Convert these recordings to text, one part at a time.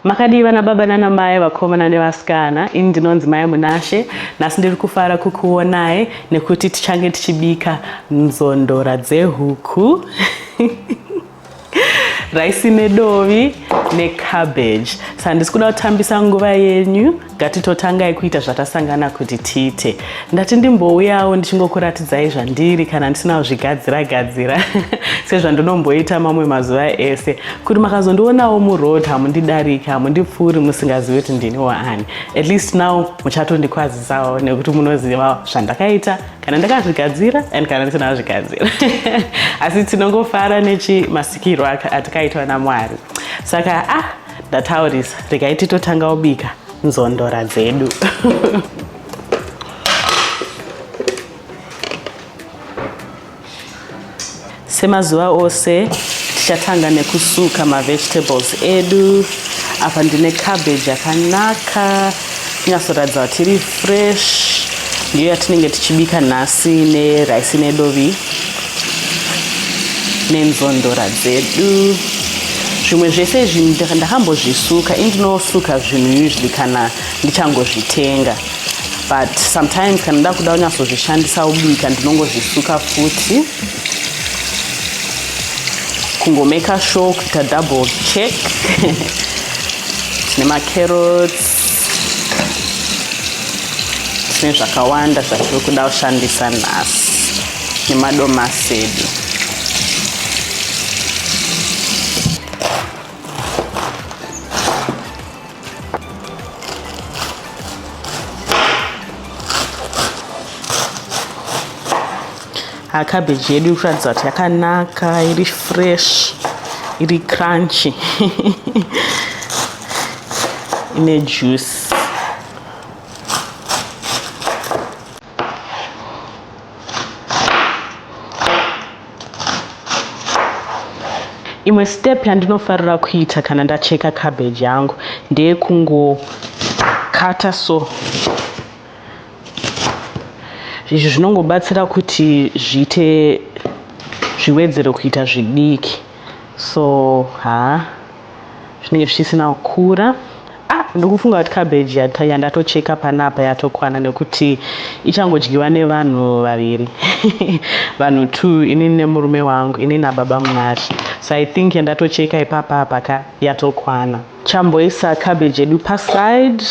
Makadiva na baba nana mai vakomana nevasikana, ini ndinonzi Mai Munashe. Nhasi ndiri kufara kukuonai nekuti tichange tichibika nzondora dzehuku raisi nedovi necabbage. Saka ndisi kuda kutambisa nguva yenyu, ngatitotangai kuita zvatasangana kuti tiite. Ndati ndimbouyawo ndichingokuratidzai zvandiri kana ndisina kuzvigadzira sezvandinomboita mamwe mazuva ese, kuti makazondionawo muroad hamundidariki, hamundipfuuri musingazivi kuti ndini waani. At least now muchatondikwazisawo nekuti munoziva zvandakaita kana ndakazvigadzira and kana ndisina kuzvigadzira. Asi tinongofara nechimasikirwo atakaitwa naMwari. Saka ndataurisa, regai titotanga kubika nzondora dzedu. Semazuva ose tichatanga nekusuka vegetables edu. Apa ndine cabbage yakanaka inyasoratidza kuti iri fresh, ndiyo yatinenge tichibika nhasi neraisi nedovi nenzondora dzedu. Zvimwe zvese izvi ndakambozvisuka, indinosuka zvinhu usually kana ndichangozvitenga, but sometimes kana nda kuda kunyatsozvishandisa kubika ndinongozvisuka futi, kungomeka sure kuita double check. Tine macarrots, tine zvakawanda zvatiri kuda kushandisa nhasi, nemadomasi edu. Cabbage yedu kuratidza kuti yakanaka, iri fresh, iri crunchy, ine juice. Imwe step yandinofarira kuita kana ndacheka cabbage yangu ndeye kungokata so. Izvi zvinongobatsira kuti zviwedzere kuita zvidiki. So zvinenge zvisina kukura. Ndikufunga kuti cabbage yandatocheka panapa yatokwana nekuti ichangodyiwa nevanhu vaviri. Vanhu 2, inini nemurume wangu, inini naBaba Munashe. So I think yandatocheka ipapa yatokwana. Chamboisa cabbage yedu paside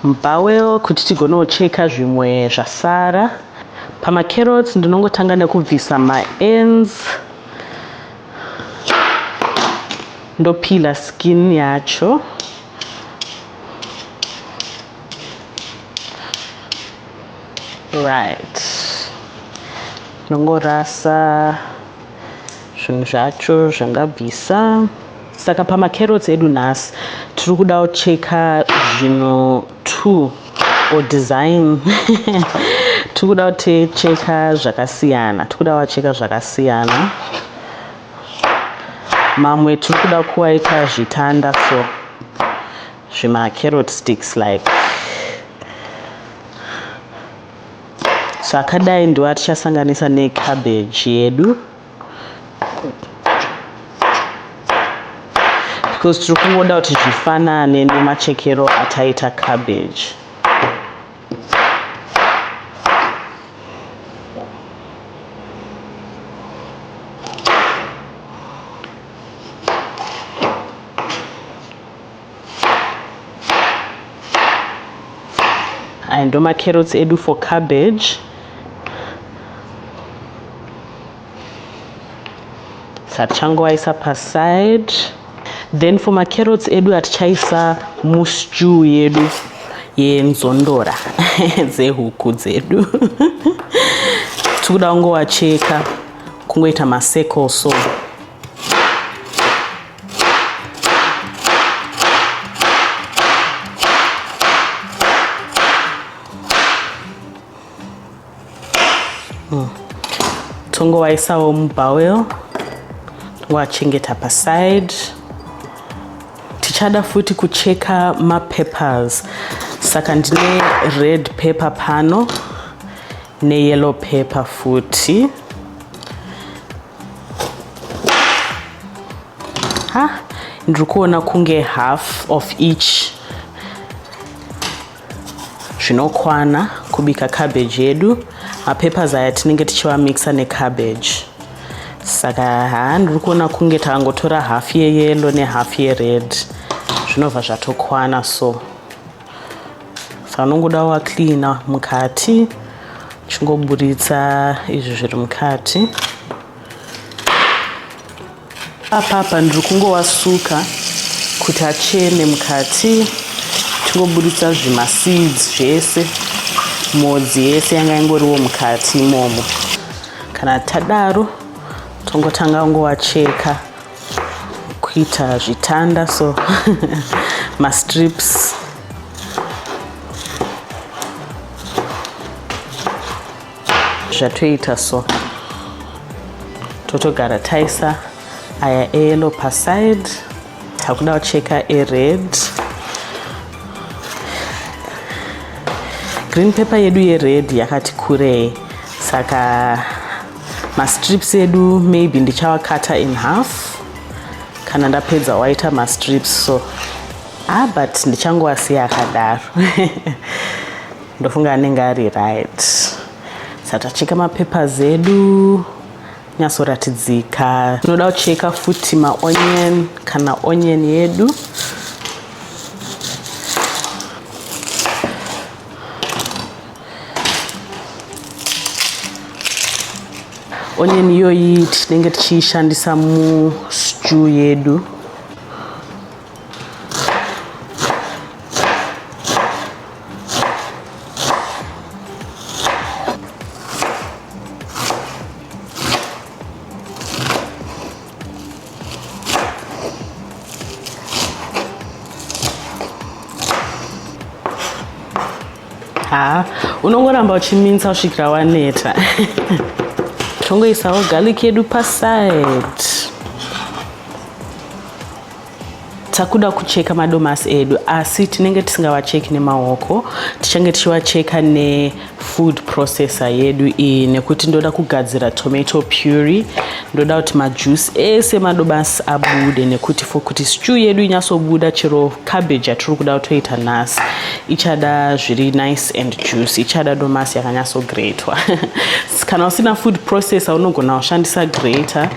mubhawel kuti tigonocheka zvimwe zvasara. Pamacarrots ndinongotanga nekubvisa maends, ndopila skin yacho. Right. Ndongorasa zvinhu zvacho zvangabvisa. Saka pamacarrots edu nhasi tiri kuda kucheka zvinhu 2 or design. Tiri kuda kucheka zvakasiyana. Mamwe tiri kuda kuaita zvitanda, so zvima carrot sticks like. So akadai ndiwo atichasanganisa necabbage yedu, because tiri kungoda kuti zvifanane nemachekero ataita cabbage. And my carrots edu for cabbage. Sachangoisa paside. Then for my carrots edu atichaisa mustew yedu yenzondora dzehuku dzedu. Tikuda kungowacheka kungoita maseko so. Tongowaisawo mubhawel, wachengeta paside. Tichada futi kucheka peppers. Saka ndine red pepper pano ne yellow pepper futi. ndiri kuona kunge half of each zvinokwana kubika cabbage yedu. Mapeppers aya tinenge tichivamixa necabbage. Saka ndiri kuona kunge takangotora half yeyellow nehalf yered zvinobva zvatokwana. So unongoda wacleana mukati chingoburitsa izvi zviri mukati. Apapa ndiri kungowasuka kuti achene mukati, chingoburitsa zvimaseeds zvese, modzi yese yanga ingoriwo mukati imomo. Kana tadaro tongotanga ngowacheka kuita zvitanda, so mastrips. Zvatoita so totogara taisa aya eyellow paside, takuda kucheka ered. Green pepper yedu yered yakati kurei, saka mastrips edu maybe ndichawakata in half kana ndapedza waita mastrips. So but ndichangowasiya akadaro. Ndofunga anenge ari right. Tacheka mapeppers edu nyasoratidzika. Tinoda kucheka futi maonion kana onion yedu. Onion iyoyi tinenge tichiishandisa mustew yedu. Unongoramba uchiminza kusvikira waneta. Tongoisawo garlic yedu paside. Takuda kucheka madomasi edu, asi tinenge tisingawacheki nemaoko, tichange tichiwacheka nefood processor yedu iyi, nekuti ndoda kugadzira tomato puree. Ndoda kuti majuice ese madomasi abude, nekuti kuti stew yedu inyasobuda chero cabbage yatiri kuda kutoita nhasi ichada zviri nice and juicy, ichada domasi yakanyasogretwa. Kana usina food processor unogona kushandisa grater.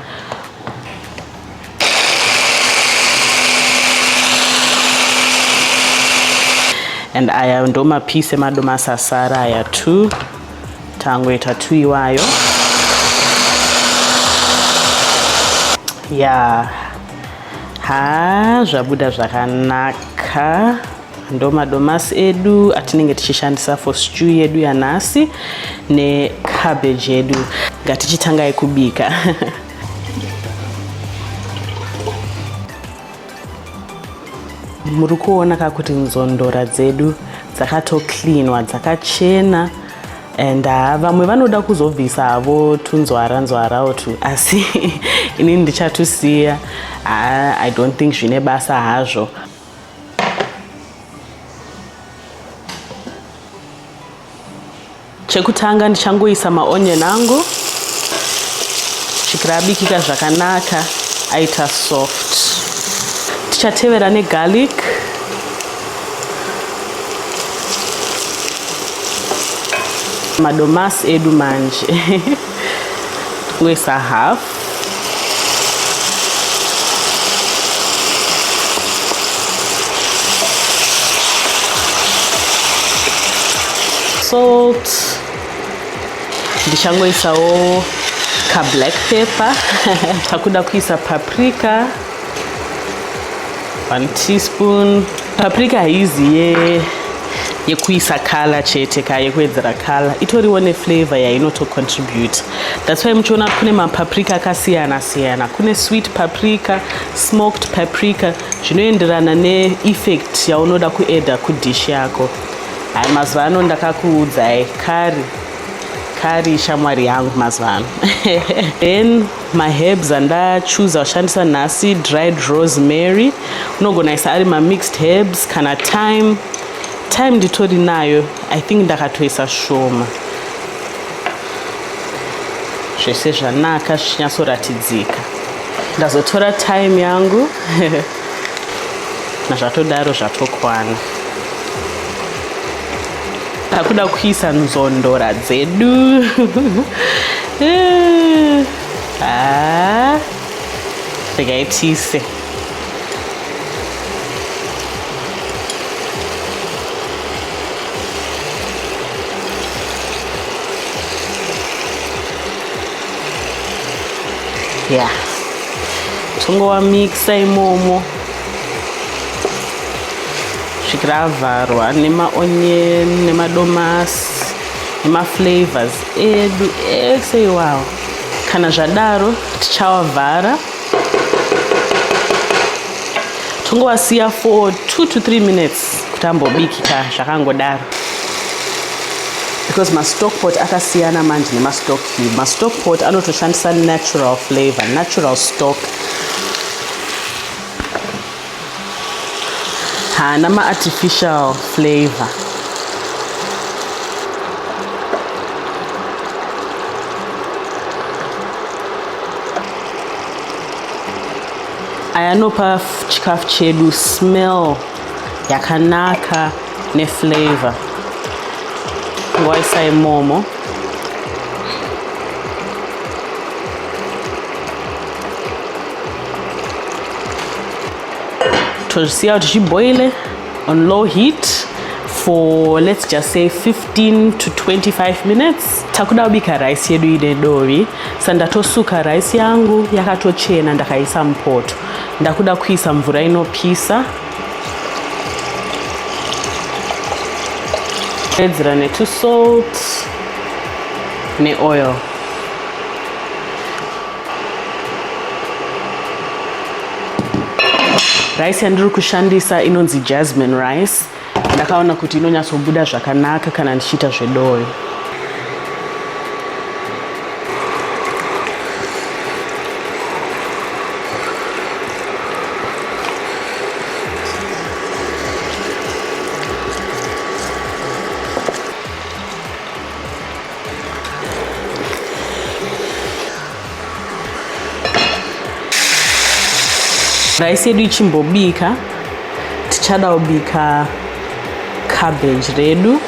And aya ndo mapiece emadomasi asara aya 2. Tangoita 2 iwayo. Zvabuda zvakanaka. Ndo madomasi edu atinenge tichishandisa for stew yedu yanhasi necabbage yedu. Ngatichitangai kubika. Muri kuona kuti nzondora dzedu dzakatocleanwa, dzakachena. And vamwe vanoda kuzobvisa havo tunzwara tu, asi inini ndichatusiya. I don't think zvine basa hazvo. Chekutanga ndichangoisa maonion angu kusvikira abikika zvakanaka aita soft. Tichatevera negarlic. Madomasi edu manje kuisa half. Salt. Ndichangoisawo ka black pepper. Takuda kuisa paprika 1 teaspoon. Paprika haizi yekuisa color chete, yekuwedzera color, itoriwo neflavor yainotocontribute. That's why muchiona kune mapaprika akasiyana siyana. Kune sweet paprika, smoked paprika, zvinoenderana neeffect yaunoda kuedha kudish yako. Mazuva ano ndakakuudzai curry shamwari yangu mazuva ano. Then my herbs andachoose kushandisa nhasi, dried rosemary. Unogona isa ari mixed herbs kana thyme. Thyme nditori nayo, I think ndakatoisa shoma. Zvese zvanaka zvichinyasoratidzika. Ndazotora thyme yangu nazvatodaro zvatokwana. Takuda kuisa nzondora dzedu. Ndikaitise. Yeah. Tongova mixa imomo. Svikira vharwa nema-onion, nemadomasi, nema-flavors edu ese iwawo. Kana zvadaro tichawavhara. Tongovasiya for 2 to 3 minutes kuti ambobikika zvakangodaro. Because ma-stock pot akasiyana manje nema-stock cube. Ma-stock pot anotoshandisa natural flavor, natural stock. Hana ma-artificial flavor. Ayanopa chikafu chedu smell yakanaka ne-flavor. Ngoisa imomo. Tozisiya kuti chiboile on low heat for, let's just say, 15 to 25 minutes. Takuda kubika rice yedu ine dovi. Sandatosuka rice yangu yakatochena ndakaisa mupoto. Ndakuda kuisa mvura inopisa. Edzera netu salt ne oil. Rice yandiri kushandisa inonzi jasmine rice. Ndakaona kuti inonyatsobuda zvakanaka kana ndichiita zvedovi. Rice yedu ichimbobika, tichada kubika cabbage redu.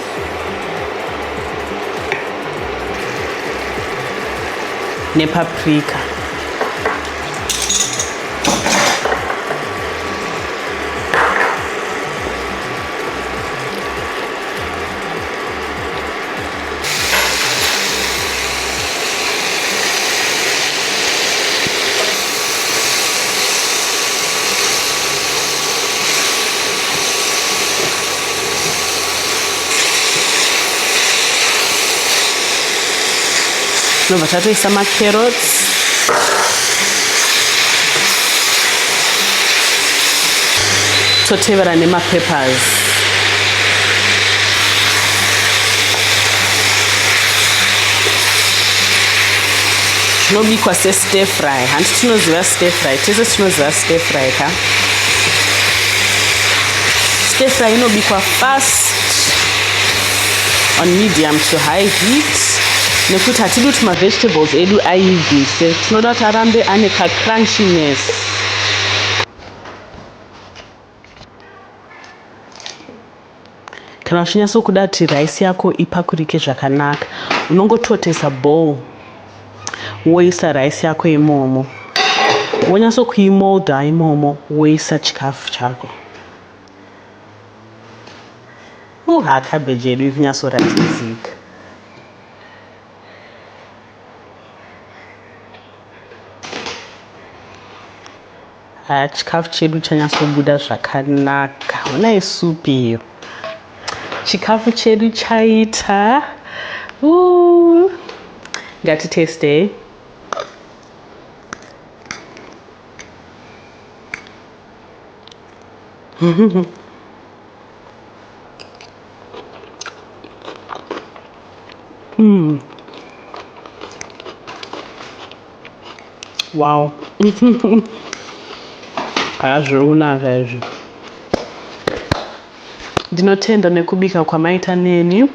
Nepaprika. Nobva tatoisa ma-carrots. Totevera nema-peppers. Zvinobikwa se-stir fry. Handi tinoziva stir fry. Tese tinoziva stir fry ka. Stir fry inobikwa fast on medium to high heat. Nekuti hatidi kuti ma-vegetables edu aibvise. Tinoda kuti arambe ane ka-crunchiness. Kana uchinyatsokuda kuti rice yako ipakurike zvakanaka, unongototesa bowl woisa rice yako imomo. Wonyatsokuimolda imomo woisa chikafu chako. Cabbage yedu iri kunyatsoratidzika. Chikafu chedu chanyatsobuda zvakanaka. Onai supu iyo. Chikafu chedu chaita. Ngatiteste. Wow. Hazvikunaka izvi. Ndinotenda nekubika kwamaita neni.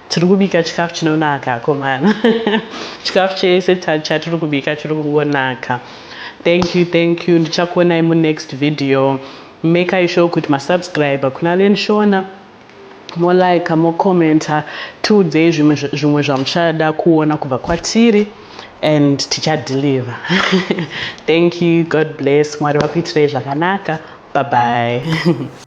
Tiri kubika chikafu chinonaka komana. Chikafu chese chatiri kubika chiri kungonaka. Thank you. Ndichakuonai mu next video. make sure kuti masubscriber kuna lenshona molike mokomenta tiudzei zvimwe zvamuchada kuona kubva kwatiri and tichadeliver. Thank you, God bless, Mwari vakuitirai zvakanaka. Bye bye.